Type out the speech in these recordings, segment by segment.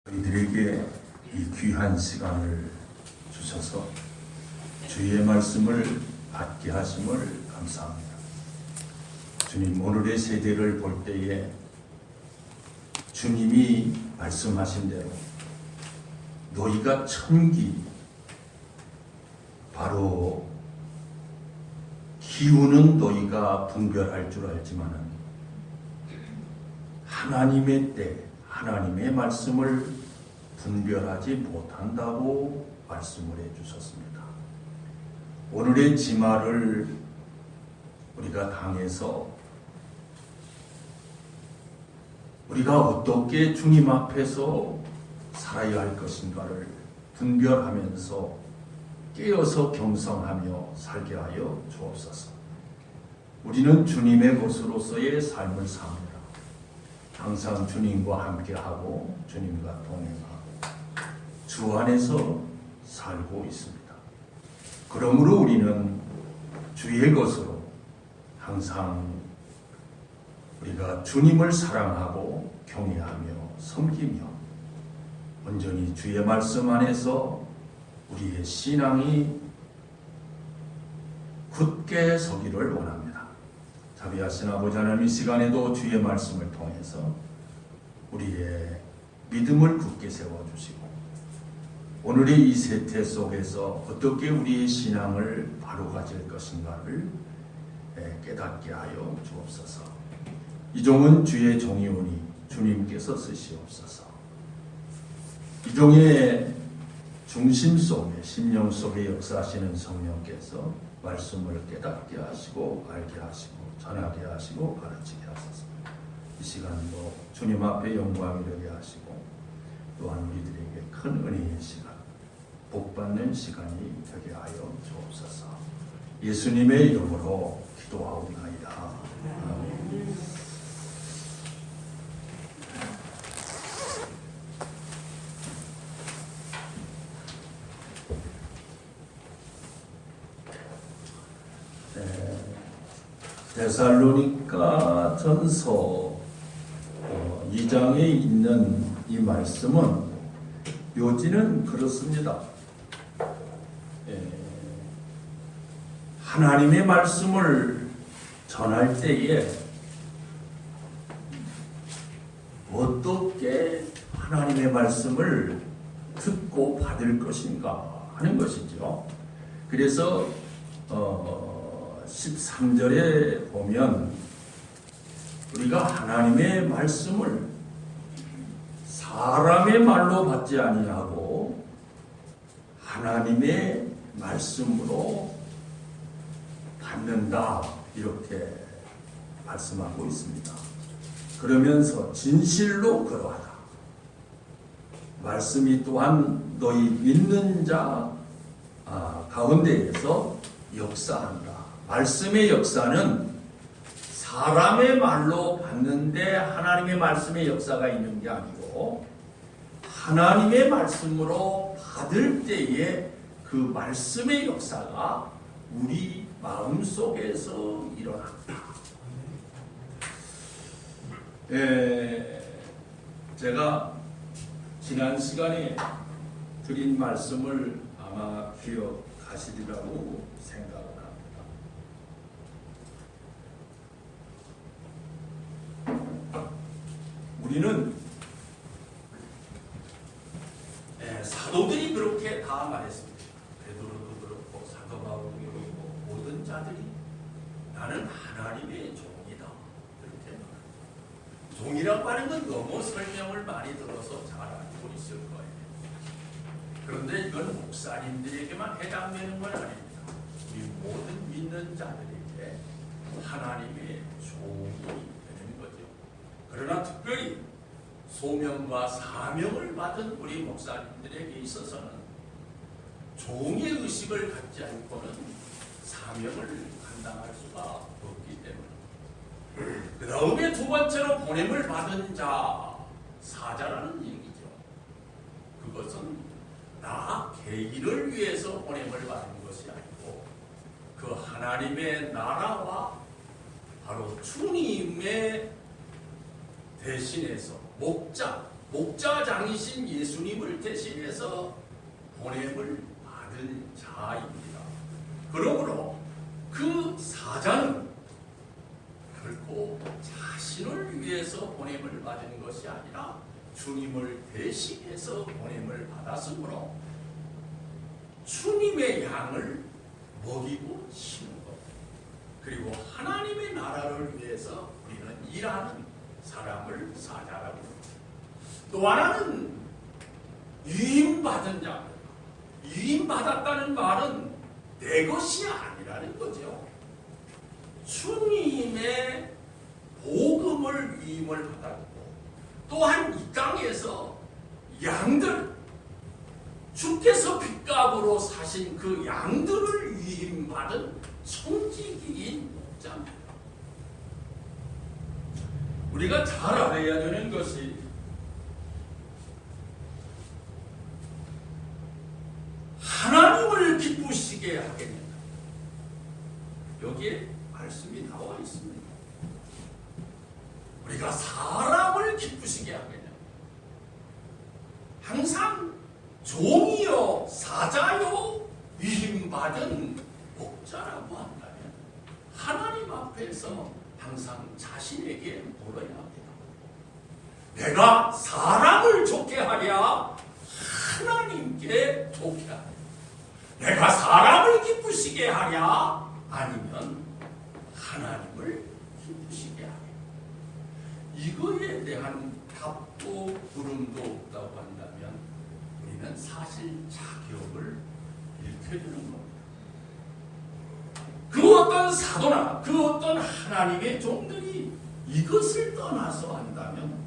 저희들에게 이 귀한 시간을 주셔서 주의 말씀을 받게 하심을 감사합니다. 주님, 오늘의 세대를 볼 때에 주님이 말씀하신 대로 너희가 천기, 바로 기운은 너희가 분별할 줄 알지만은 하나님의 때, 하나님의 말씀을 분별하지 못한다고 말씀을 해주셨습니다. 오늘의 지마를 우리가 당해서 우리가 어떻게 주님 앞에서 살아야 할 것인가를 분별하면서 깨어서 경성하며 살게 하여 주옵소서. 우리는 주님의 것으로서의 삶을 삽니다. 항상 주님과 함께하고 주님과 동행하고 주 안에서 살고 있습니다. 그러므로 우리는 주의 것으로 항상 우리가 주님을 사랑하고 경외하며 섬기며 온전히 주의 말씀 안에서 우리의 신앙이 굳게 서기를 원합니다. 자비하신 아버지 하나님, 이 시간에도 주의 말씀을 통해서 우리의 믿음을 굳게 세워주시고 오늘의 이 세태 속에서 어떻게 우리의 신앙을 바로 가질 것인가를 깨닫게 하여 주옵소서. 이 종은 주의 종이오니 주님께서 쓰시옵소서. 이 종의 중심 속에, 심령 속에 역사하시는 성령께서 말씀을 깨닫게 하시고 알게 하시고 전하게 하시고 가르치게 하소서. 이 시간도 주님 앞에 영광이 되게 하시고 또한 우리들에게 큰 은혜의 시간, 복받는 시간이 되게 하여 주옵소서. 예수님의 이름으로 기도하옵나이다. 아멘. 데살로니가 전서 2장에 있는 이 말씀은 묘지는 그렇습니다. 하나님의 말씀을 전할 때에 어떻게 하나님의 말씀을 듣고 받을 것인가 하는 것이죠. 그래서 13절에 보면 우리가 하나님의 말씀을 사람의 말로 받지 아니하고 하나님의 말씀으로 받는다, 이렇게 말씀하고 있습니다. 그러면서 진실로 그러하다. 말씀이 또한 너희 믿는 자 가운데에서 역사한다. 말씀의 역사는 사람의 말로 받는데 하나님의 말씀의 역사가 있는 게 아니고 하나님의 말씀으로 받을 때에 그 말씀의 역사가 우리 마음속에서 일어난다. 제가 지난 시간에 드린 말씀을 아마 기억하시리라고 생각을 합니다. 우리는 사도들이 그렇게 다 말했습니다. 베드로도 그렇고 사도 바울도 그렇고 모든 자들이 나는 하나님의 종이다, 이렇게 말합니다. 종이라고 하는 건 너무 설명을 많이 들어서 잘 알고 있을 거예요. 그런데 이건 목사님들에게만 해당되는 건 아닙니다. 우리 모든 믿는 자들에게 하나님의 종이 되는 거죠. 그러나 특별히 소명과 사명을 받은 우리 목사님들에게 있어서는 종의 의식을 갖지 않고는 사명을 감당할 수가 없기 때문에. 그 다음에 두 번째로 보냄을 받은 자, 사자라는 얘기죠. 그것은 나 개인을 위해서 보냄을 받은 것이 아니고 그 하나님의 나라와 바로 주님의 대신해서 목자, 목자장이신 예수님을 대신해서 보냄을 받은 자입니다. 그러므로 그 사자는 결코 자신을 위해서 보냄을 받은 것이 아니라 주님을 대신해서 보냄을 받았으므로 주님의 양을 먹이고 치는 것, 그리고 하나님의 나라를 위해서 우리는 일하는 사람을 사자라고 합니다. 또 하나는 유임받은 자. 유임받았다는 말은 내 것이 아니라는 거죠. 주님의 복음을 유임을 받았고, 또한 이 땅에서 양들, 주께서 빚값으로 사신 그 양들을 유임받은 청지기인 목자입니다. 우리가 잘 알아야 되는 것이 하나님을 기쁘시게 하겠느냐. 여기에 말씀이 나와 있습니다. 우리가 사람을 기쁘시게 하겠냐. 항상 종이요 사자요 위임받은 목자라고 한다면 하나님 앞에서 항상 자신에게 물어야 합니다. 내가 사람을 좋게 하랴 하나님께 좋게 하랴, 내가 사람을 기쁘시게 하랴 아니면 하나님을 기쁘시게 하랴. 이거에 대한 답도 물음도 없다고 한다면 우리는 사실 자격을 잃게 되는 겁니다. 그 어떤 사도나 그 어떤 하나님의 종들이 이것을 떠나서 한다면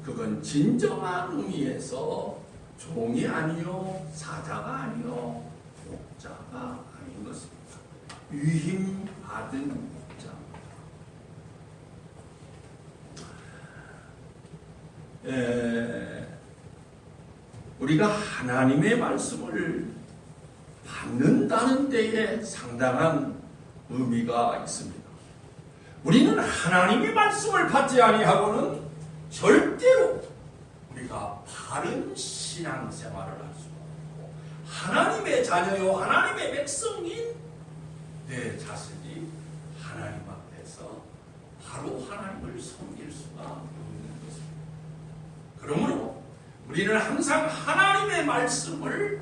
그건 진정한 의미에서 종이 아니요 사자가 아니요 목자가 아닌 것입니다. 위임받은 목자입니다. 우리가 하나님의 말씀을 받는다는 데에 상당한 의미가 있습니다. 우리는 하나님의 말씀을 받지 아니하고는 절대로 우리가 바른 신앙생활을 할 수가 없고, 하나님의 자녀요 하나님의 백성인 내 자신이 하나님 앞에서 바로 하나님을 섬길 수가 없는 것입니다. 그러므로 우리는 항상 하나님의 말씀을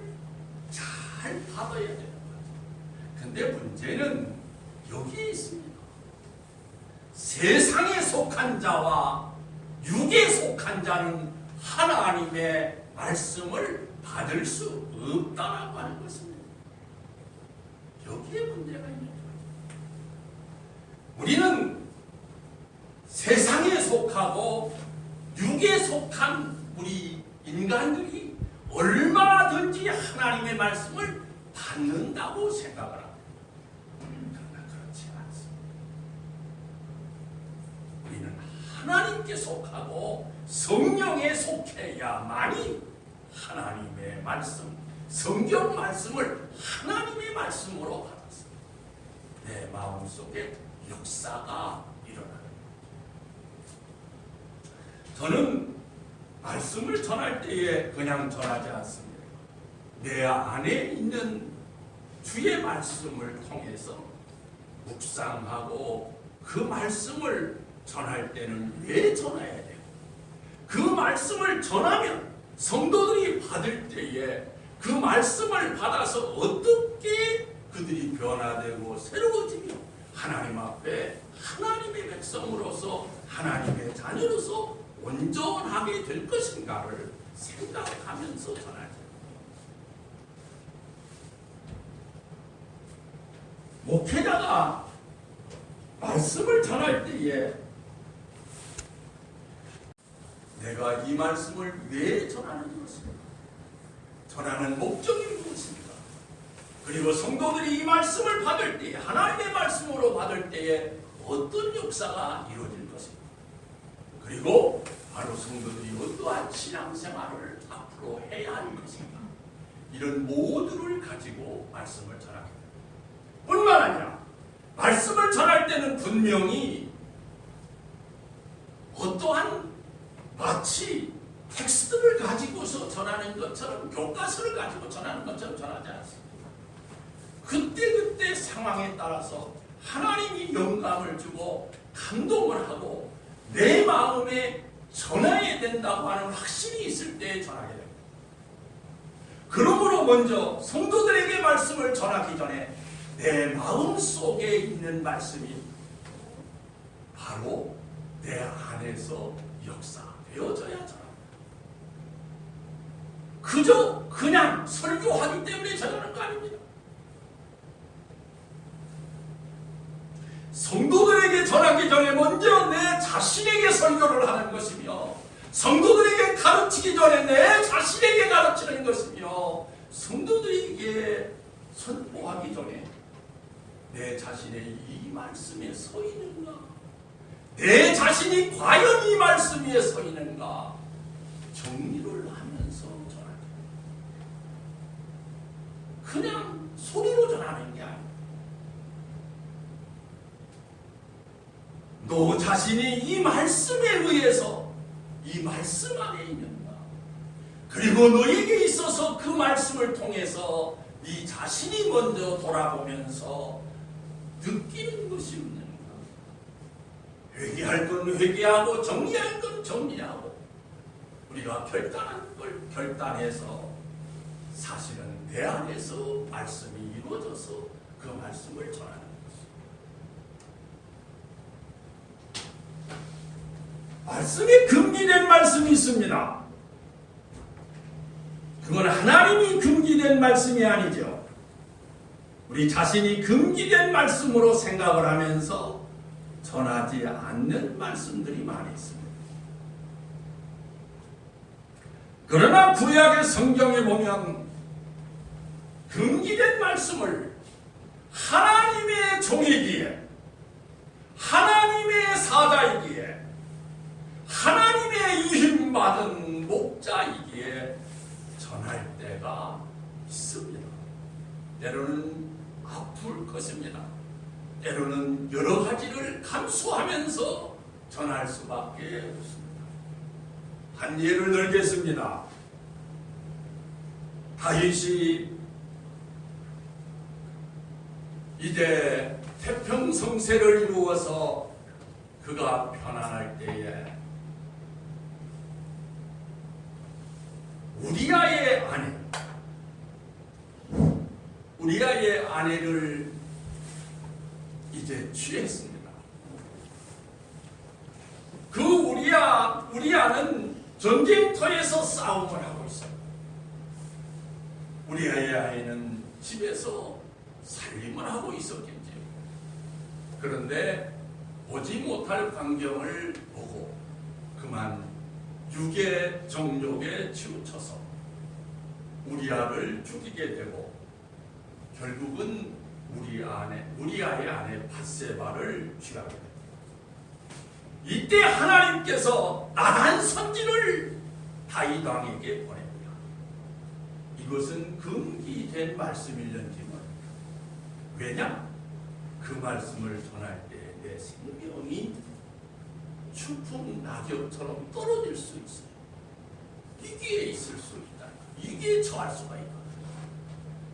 잘 받아야 되는 거죠. 근데 문제는 여기에 있습니다. 세상에 속한 자와 육에 속한 자는 하나님의 말씀을 받을 수 없다라고 하는 것입니다. 여기에 문제가 있는 거예요. 우리는 세상에 속하고 육에 속한 우리 인간들이 얼마든지 하나님의 말씀을 받는다고 생각을 합니다. 그러나 그렇지 않습니다. 우리는 하나님께 속하고 성령에 속해야만이 하나님의 말씀, 성경 말씀을 하나님의 말씀으로 받았습니다. 내 마음속에 역사가 일어나는 거죠. 저는 말씀을 전할 때에 그냥 전하지 않습니다. 내 안에 있는 주의 말씀을 통해서 묵상하고 그 말씀을 전할 때는 왜 전해야 돼요? 그 말씀을 전하면 성도들이 받을 때에 그 말씀을 받아서 어떻게 그들이 변화되고 새로워지며 하나님 앞에 하나님의 백성으로서 하나님의 자녀로서 온전하게 될 것인가를 생각하면서 전하죠. 목회자가 말씀을 전할 때에 내가 이 말씀을 왜 전하는 것입니까? 전하는 목적이 무엇입니까? 그리고 성도들이 이 말씀을 받을 때에, 하나님의 말씀으로 받을 때에 어떤 역사가 이루어질 것입니까? 그리고 바로 성도들이 어떠한 신앙생활을 앞으로 해야 할 것인가? 이런 모두를 가지고 말씀을 전하게 됩니다. 뿐만 아니라 말씀을 전할 때는 분명히 어떠한 마치 텍스트 전하는 것처럼 교과서를 가지고 전하는 것처럼 전하지 않습니다. 그때 상황에 따라서 하나님이 영감을 주고 감동을 하고 내 마음에 전해야 된다고 하는 확신이 있을 때 전하게 됩니다. 그러므로 먼저 성도들에게 말씀을 전하기 전에 내 마음 속에 있는 말씀이 바로 내 안에서 역사되어져야 전합니다. 그저 그냥 설교하기 때문에 전하는 거 아닙니다. 성도들에게 전하기 전에 먼저 내 자신에게 설교를 하는 것이며 성도들에게 가르치기 전에 내 자신에게 가르치는 것이며 성도들에게 선포하기 전에 내 자신의 이 말씀에 서 있는가? 내 자신이 과연 이 말씀 위에 서 있는가? 정리를 하면서 전하는 그냥 소리로 전하는 게 아니에요. 너 자신이 이 말씀에 의해서 이 말씀 안에 있는가? 그리고 너에게 있어서 그 말씀을 통해서 네 자신이 먼저 돌아보면서 느끼는 것이 없는가? 회개할 건 회개하고 정리할 건 정리하고 우리가 결단한 걸 결단해서 사실은 내 안에서 말씀이 이루어져서 그 말씀을 전하는 것입니다. 말씀이 금기된 말씀이 있습니다. 그건 하나님이 금기된 말씀이 아니죠. 우리 자신이 금기된 말씀으로 생각을 하면서 전하지 않는 말씀들이 많이 있습니다. 그러나 구약의 성경에 보면 금기된 말씀을 하나님의 종이기에 하나님의 사자이기에 하나님의 유임받은 목자이기에 전할 때가 있습니다. 때로는 아플 것입니다. 때로는 여러 가지를 감수하면서 전할 수밖에 없습니다. 한 예를 들겠습니다. 다윗이 이제 태평성세를 이루어서 그가 편안할 때에 우리아의 아내를 이제 취했습니다. 그 우리아는 전쟁터에서 싸움을 하고 있습니다. 우리아의 아내는 집에서 살림을 하고 있었겠지요. 그런데 보지 못할 광경을 보고 그만 육의 정욕에 치우쳐서 우리아를 죽이게 되고 결국은 우리아의 아내 밧세바를 취하게 됩니다. 이때 하나님께서 나단 선지를 다윗 왕에게 보냅니다. 이것은 금기된 말씀일는지 모릅니다. 왜냐? 그 말씀을 전할 때 내 생명이 추풍 낙엽처럼 떨어질 수 있어요. 이게 있을 수 있다. 이게 처할 수가 있다.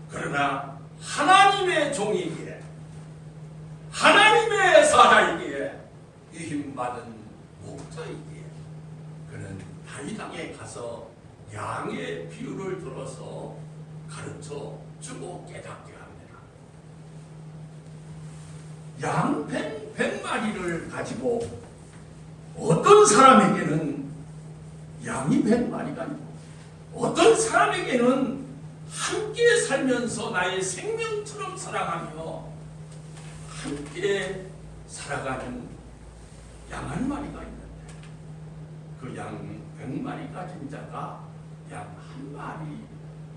그러나 하나님의 종이기에 하나님의 사자이기에 유임받은 목자이기에 그는 다윗 왕에 가서 양의 비유를 들어서 가르쳐 주고 깨닫게 합니다. 양 100마리를 가지고 어떤 사람에게는 양이 100마리가 아니고 어떤 사람에게는 함께 살면서 나의 생명처럼 살아가며 함께 살아가는 양 한 마리가 있는데 그 양 100마리 가진 자가 양 한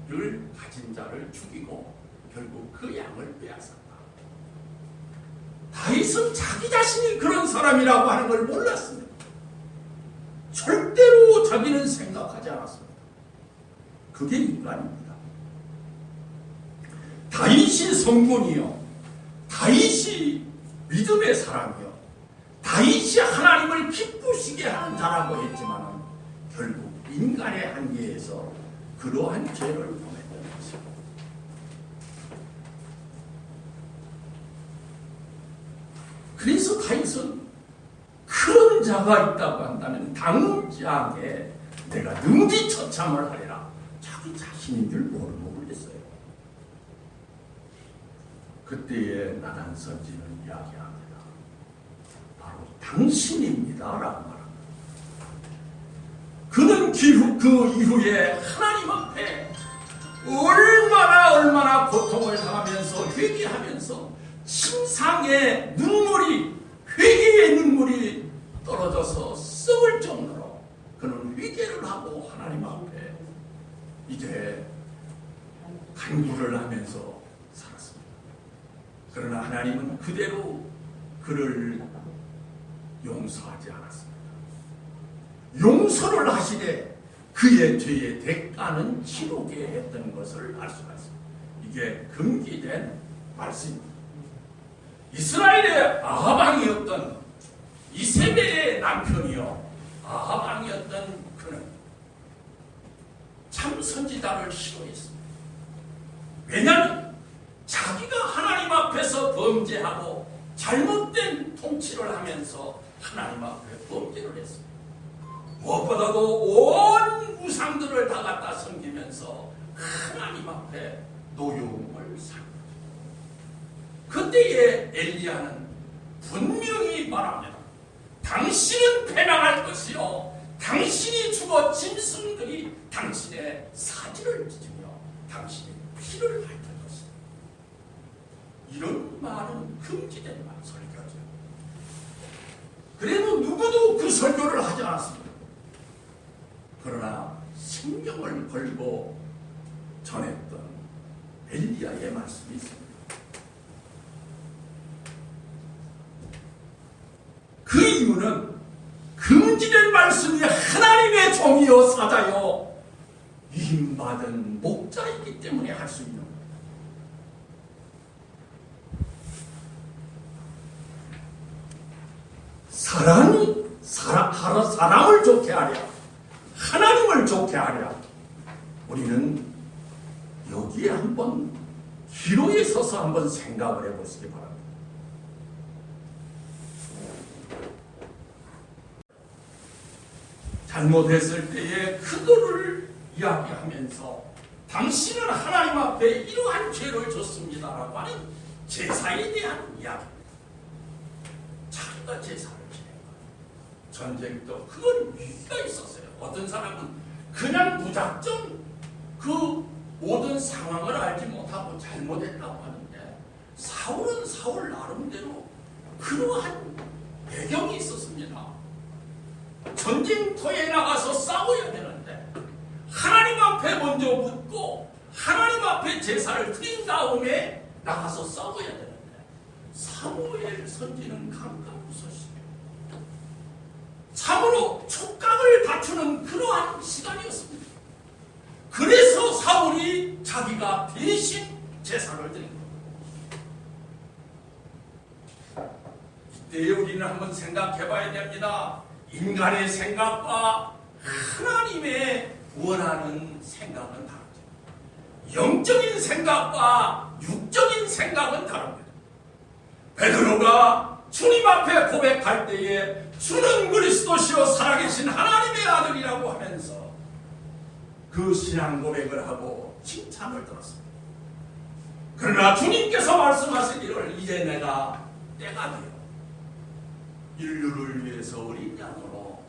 마리를 가진 자를 죽이고 결국 그 양을 빼앗았다. 다윗은 자기 자신이 그런 사람이라고 하는 걸 몰랐습니다. 절대로 자기는 생각하지 않았습니다. 그게 인간입니다. 다윗이 성군이요, 다윗이 믿음의 사람이요, 다윗이 하나님을 기쁘시게 하는 자라고 했지만 결국 인간의 한계에서 그러한 죄를 범했던 것입니다. 그래서 다윗은 그런 자가 있다고 한다면 당장에 내가 능지처참을 하리라. 자기 자신인 줄 모르고 그랬어요. 그때에 나단 선지는 이야기합니다. 바로 당신입니다 라고 말합니다. 그는 그 이후에 하나님 앞에 얼마나 고통을 당하면서 회개하면서 침상에 회개의 눈물이 떨어져서 썩을 정도로 그는 회개를 하고 하나님 앞에 이제 간구를 하면서 살았습니다. 그러나 하나님은 그대로 그를 용서하지 않았습니다. 용서를 하시되 그의 죄의 대가는 치르게 했던 것을 알 수가 있습니다. 이게 금기된 말씀입니다. 이스라엘의 아합왕이었던 이세벨의 남편이요 아합왕이었던 그는 참 선지자를 싫어했습니다. 왜냐하면 자기가 하나님 앞에서 범죄하고 잘못된 통치를 하면서 하나님 앞에 범죄를 했습니다. 무엇보다도 온 우상들을 다 갖다 섬기면서 하나님 앞에 노여움을 산 거죠. 그때에 엘리야는 분명히 말합니다. 당신은 패망할 것이요 당신이 죽어 짐승들이 당신의 사지를 찢으며 당신의 피를 핥을 것이다. 이런 말은 금지된 말 설교죠. 그래도 누구도 그 설교를 하지 않았습니다. 그러나 생명을 걸고 전했던 엘리야의 말씀이 있습니다. 그 이유는 금지된 말씀이 하나님의 종이요 사자요 위임받은 목자이기 때문에 할 수 있는 겁니다. 사람을 좋게 하랴 하나님을 좋게 하랴 우리는 여기에 한번 기로에 서서 한번 생각을 해보시기 바랍니다. 잘못했을 때에 그거를 이야기하면서 당신은 하나님 앞에 이러한 죄를 졌습니다라고 하는 제사에 대한 이야기입니다. 자기가 제사를 지내고 전쟁도 그건 위기가 있었어요. 어떤 사람은 그냥 무작정 그 모든 상황을 알지 못하고 잘못했다고 하는데 사울은 사울 나름대로 그러한 배경이 있었습니다. 전쟁터에 나가서 싸워야 되는데 하나님 앞에 먼저 묻고 하나님 앞에 제사를 드린 다음에 나가서 싸워야 되는데 사무엘 선지는 감감무소식이에요. 참으로 촉각을 다투는 그러한 시간이었습니다. 그래서 사울이 자기가 대신 제사를 드린 겁니다. 이때 우리는 한번 생각해 봐야 됩니다. 인간의 생각과 하나님의 원하는 생각은 다르죠. 영적인 생각과 육적인 생각은 다릅니다. 베드로가 주님 앞에 고백할 때에 주는 그리스도시요 살아계신 하나님의 아들이라고 하면서 그 신앙 고백을 하고 칭찬을 들었습니다. 그러나 주님께서 말씀하시기를 이제 내가 때가 되어 인류를 위해서 어린 양으로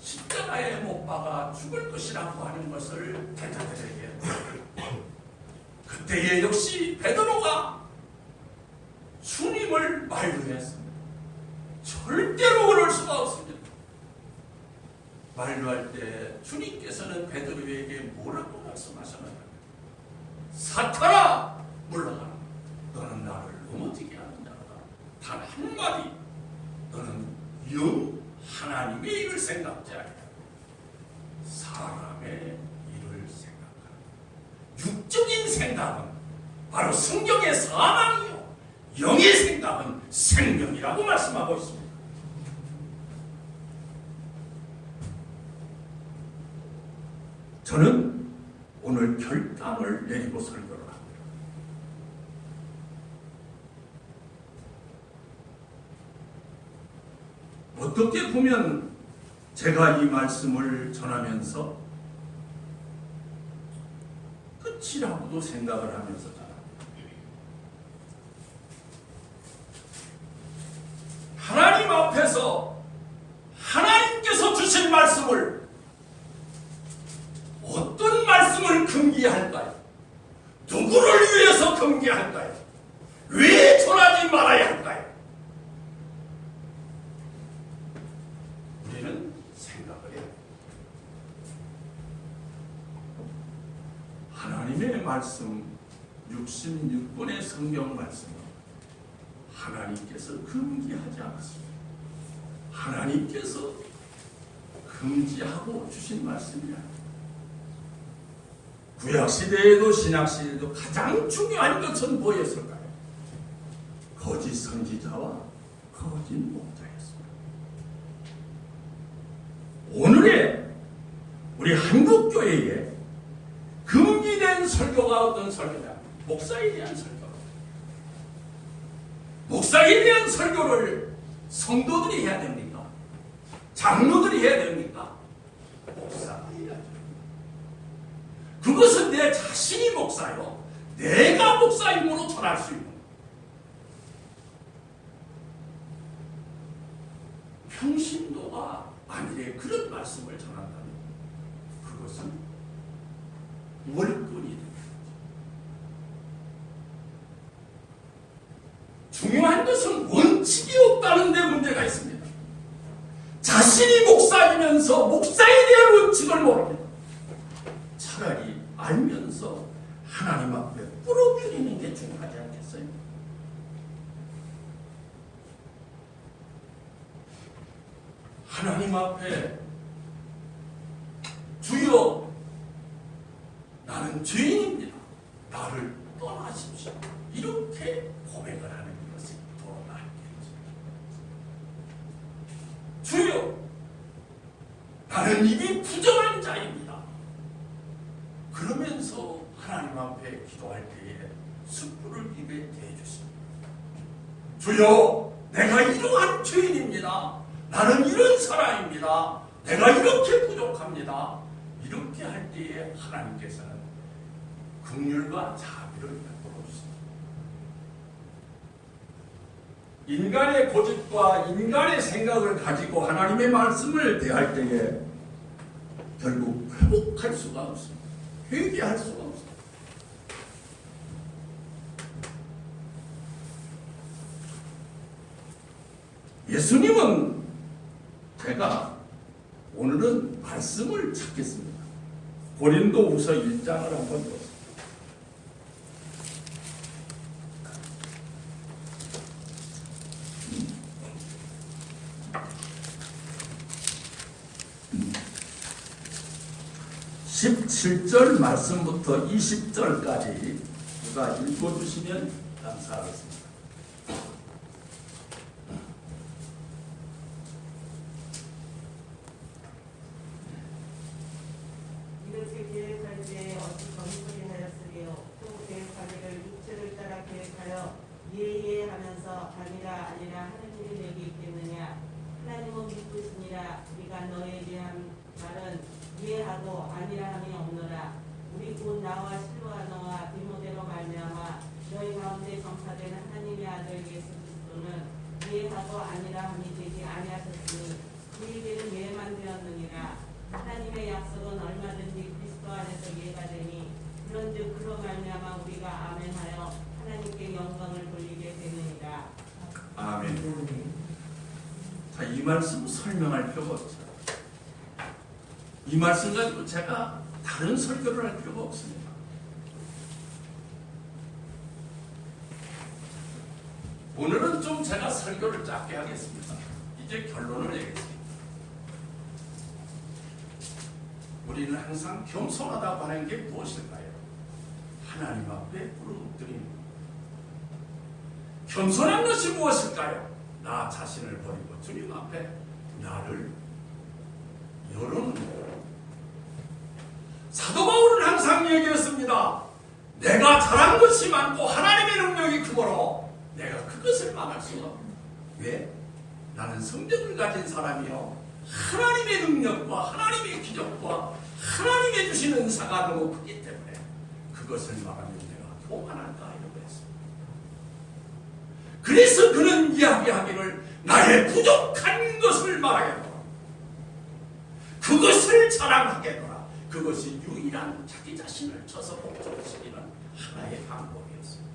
십자가에 못 박아 죽을 것이라고 하는 것을 제자들에게 그때에 역시 베드로가 주님을 만류했습니다. 절대로 그럴 수가 없습니다. 만류할 때 주님께서는 베드로에게 뭐라고 말씀하셨나요? 사탄아 물러가라. 너는 나를 넘어지게 하는 자다. 단 한마디 너는 영 하나님의 일을 생각지 않냐. 사람의 일을 생각하라. 육적인 생각은 바로 성경의 사망이요 영의 생각은 생명이라고 말씀하고 있습니다. 저는 오늘 결단을 내리고 설교를 합니다. 어떻게 보면 제가 이 말씀을 전하면서 끝이라고도 생각을 하면서 전합니다. 하나님 앞에서 하나님께서 주신 말씀을 어떤 말씀을 금기할까요? 누구를 위해서 금기할까요? 왜 전하지 말아야 할까요? 우리는 생각을 해야 합니다. 하나님의 말씀 66권의 성경 말씀은 하나님께서 금기하지 않았습니다. 하나님께서 금지하고 주신 말씀이야. 구약시대에도 신약시대에도 가장 중요한 것은 뭐였을까요? 거짓 선지자와 거짓 목자였습니다. 오늘의 우리 한국교회에 금기된 설교가 어떤 설교냐? 목사에 대한 설교. 목사에 대한 설교를 성도들이 해야 됩니까? 장로들이 해야 됩니까? 목사가 해야죠. 그것은 내 자신이 목사요. 내가 목사임으로 전할 수 있는 평신도가 아니래 그런 말씀을 전한다면 그것은 월권이 됩니다. 중요한 것은 원칙이 없다는 데 문제가 있습니다. 자신이 목사이면서 목사에 대한 원칙을 모릅니다. 차라리 알면서 하나님 앞에 뿌려드리는 게 중요하지 않겠어요? 하나님 앞에 주여 나는 죄인입니다. 나를 떠나십시오. 이렇게 고백을 하는 것이 더 낫겠죠. 주여 나는 이미 부정한 자입니다. 그러면서 하나님 앞에 기도할 때에 숯불을 입에 대주십니다. 주여 내가 이러한 죄인입니다. 나는 이런 사람입니다. 내가 이렇게 부족합니다. 이렇게 할 때에 하나님께서는 긍휼과 자비를 베풀어 주십니다. 인간의 고집과 인간의 생각을 가지고 하나님의 말씀을 대할 때에 결국 회복할 수가 없습니다. 회개할 수가 없습니다. 예수님은 제가 오늘은 말씀을 찾겠습니다. 고린도후서 1장을 한번 보겠습니다. (17절) 말씀부터 20절까지 누가 읽어주시면 감사하겠습니다. 이렇게 계획할 때 어찌 거짓말이 하였으리요. 또 계획하기를 육체를 따라 계획하여 예하면서 아니라 하는 일이 내게 있겠느냐. 하나님은 믿으시니라. 우리가 너에 대한 말은 이해하고 아니라함이 없노라. 우리 곧 나와 실로와 너와 디모데로 말미암아 너희 가운데 전파되는 하나님의 아들 예수 그리스도는 이해하고 아니라함이 되지 아니하셨으니 그에게는 예만 되었느니라. 하나님의 약속은 얼마든지 그리스도 안에서 예가 되니 그런즉 그로 말미암아 우리가 아멘하여 하나님께 영광을 돌리게 되느니라. 아멘. 자, 이 말씀 설명할 필요가 없어요. 이 말씀 가지고 제가 다른 설교를 할 필요가 없습니다. 오늘은 좀 제가 설교를 짧게 하겠습니다. 이제 결론을 내겠습니다. 우리는 항상 겸손하다고 하는 게 무엇일까요? 하나님 앞에 무릎 드립니다. 겸손한 것이 무엇일까요? 나 자신을 버리고 주님 앞에 나를 열어놓는 거예요. 사도 바울은 항상 내가 잘한 것이 많고 하나님의 능력이 크므로 내가 그것을 막을 수가 없다. 왜? 나는 성령을 가진 사람이요, 하나님의 능력과 하나님의 기적과 하나님의 주시는 은사가 너무 크기 때문에 그것을 막으면 내가 교만할까 이러고 했습니다. 그래서 그는 이야기하기를 나의 부족한 것을 말하겠노라, 그것을 자랑하겠노라. 그것이 유일한 자기 자신을 쳐서 복종시키는 하나의 방법이었습니다.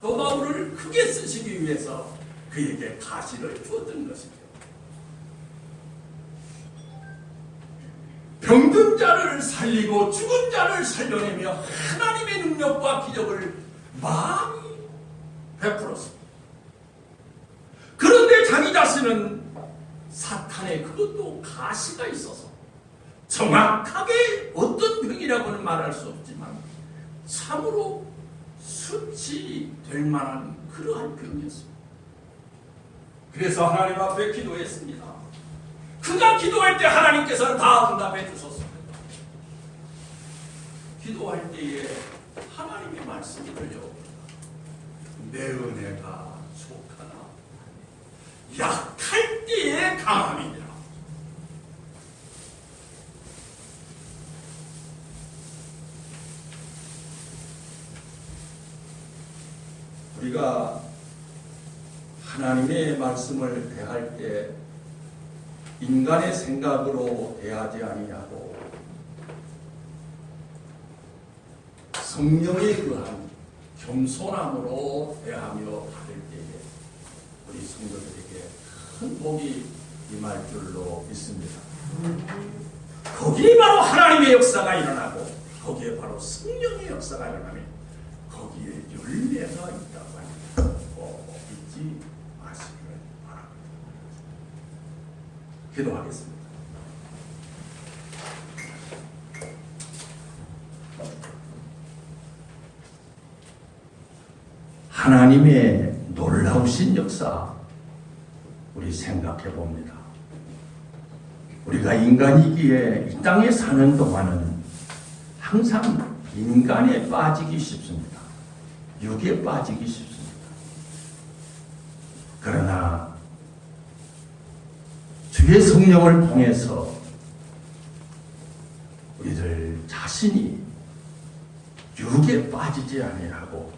또 바울을 크게 쓰시기 위해서 그에게 가시를 주었던 것이죠. 병든 자를 살리고 죽은 자를 살려내며 하나님의 능력과 기적을 많이 베풀었습니다. 그런데 자기 자신은 사탄의 그것도 가시가 있어서 정확하게 어떤 병이라고는 말할 수 없지만 참으로 수치될 만한 그러한 병이었습니다. 그래서 하나님 앞에 기도했습니다. 그가 기도할 때 하나님께서는 다 응답해 주셨습니다. 기도할 때에 하나님의 말씀이 들려옵니다. 내 은혜가 족하나 약할 때에 강함이니라. 우리가 하나님의 말씀을 대할 때 인간의 생각으로 대하지 아니하고 성령에 의한 겸손함으로 대하며 받을 때에 우리 성도들에게 큰 복이 임할 줄로 믿습니다. 거기에 바로 하나님의 역사가 일어나고 거기에 바로 성령의 역사가 일어나면 거기에 열매가 있다고 하니까 잊지 마시기를 바랍니다. 기도하겠습니다. 하나님의 놀라우신 역사 우리 생각해 봅니다. 우리가 인간이기에 이 땅에 사는 동안은 항상 인간에 빠지기 쉽습니다. 육에 빠지기 쉽습니다. 그러나 주의 성령을 통해서 우리들 자신이 육에 빠지지 아니하고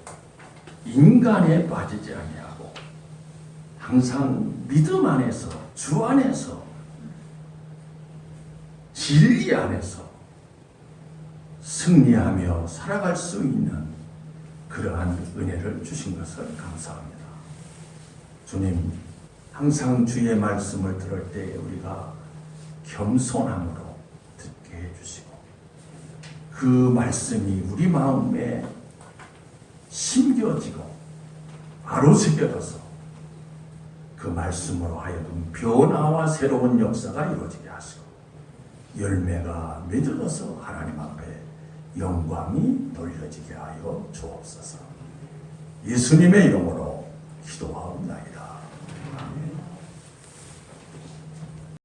인간에 빠지지 아니하고 항상 믿음 안에서 주 안에서 진리 안에서 승리하며 살아갈 수 있는 그러한 은혜를 주신 것을 감사합니다. 주님, 항상 주의 말씀을 들을 때 우리가 겸손함으로 듣게 해주시고 그 말씀이 우리 마음에 심겨지고 아로새겨져서 그 말씀으로 하여금 변화와 새로운 역사가 이루어지게 하시고 열매가 맺어져서 하나님 앞에 영광이 돌려지게 하여 주옵소서. 예수님의 이름으로 기도하옵나이다.